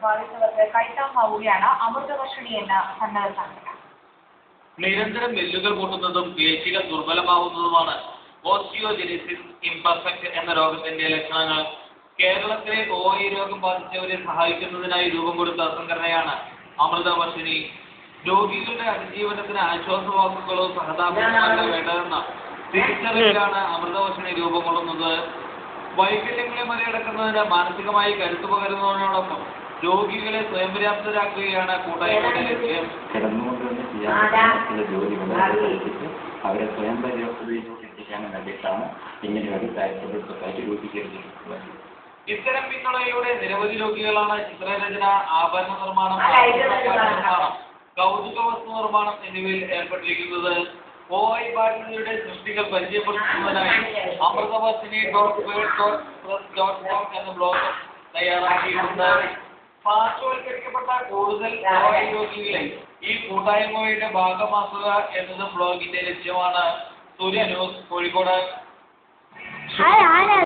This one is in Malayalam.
ബാധിച്ചവർക്ക് കൈത്താങ്ങാവുകയാണ് അമൃതവർഷിണി എന്ന സന്നദ്ധ സംഘടന. നിരന്തരം എല്ലുകൾ പൊട്ടുന്നതും പേശികൾ ദുർബലമാവുന്നതുമാണ് ഓസ്റ്റിയോജെനിസിസ് ഇംപെർഫെക്റ്റ് എന്ന രോഗത്തിന്റെ ലക്ഷണങ്ങൾ. കേരളത്തിലെ OI രോഗം ബാധിച്ചവരെ സഹായിക്കുന്നതിനായി രൂപം കൊടുത്ത സംഘടനയാണ് അമൃതവർഷിണി. രോഗികളുടെ അതിജീവനത്തിന് ആശ്വാസവാക്കുകളോ സഹതാപങ്ങളോ വേണ്ടതെന്ന തിരിച്ചറിവിലാണ് അമൃതവർഷിണി രൂപം കൊള്ളുന്നത്. വൈകല്യങ്ങളെ മറികടക്കുന്നതിന് മാനസികമായി കരുത്തു പകരുന്നതിനോടൊപ്പം രോഗികളെ സ്വയം പര്യാപ്തരാക്കുകയാണ് കൂട്ടായ്മയുടെ ലക്ഷ്യം. അവരെ സ്വയം പര്യാപ്തതയിലേക്ക് എത്തിക്കാനും വേണ്ടിയിട്ടാണ് ഇങ്ങനെ ഒരു ചാരിറ്റബിൾ സൊസൈറ്റി രൂപീകരിച്ചിട്ടുള്ളത്. ഇത്തരം പിന്തുണയിലൂടെ നിരവധി രോഗികളാണ് ചിത്രരചന, ആഭരണ നിർമ്മാണം, കൗതുക വസ്തു നിർമ്മാണം എന്നിവയിൽ ഏർപ്പെട്ടിരിക്കുന്നത്. OI ബാധിതരുടെ സൃഷ്ടികൾ പരിചയപ്പെടുത്തുന്നതിനായി amritavarshini.wordpress.com എന്ന ബ്ലോഗ് തയ്യാറാക്കിയിട്ടുണ്ട്. പാർശ്വവൽക്കരിക്കപ്പെട്ട കൂടുതൽ OI രോഗികളെ ഈ കൂട്ടായ്മയുടെ ഭാഗമാക്കുക എന്നത് ബ്ലോഗിന്റെ ലക്ഷ്യമാണ്. സൂര്യ ന്യൂസ്, കോഴിക്കോട്.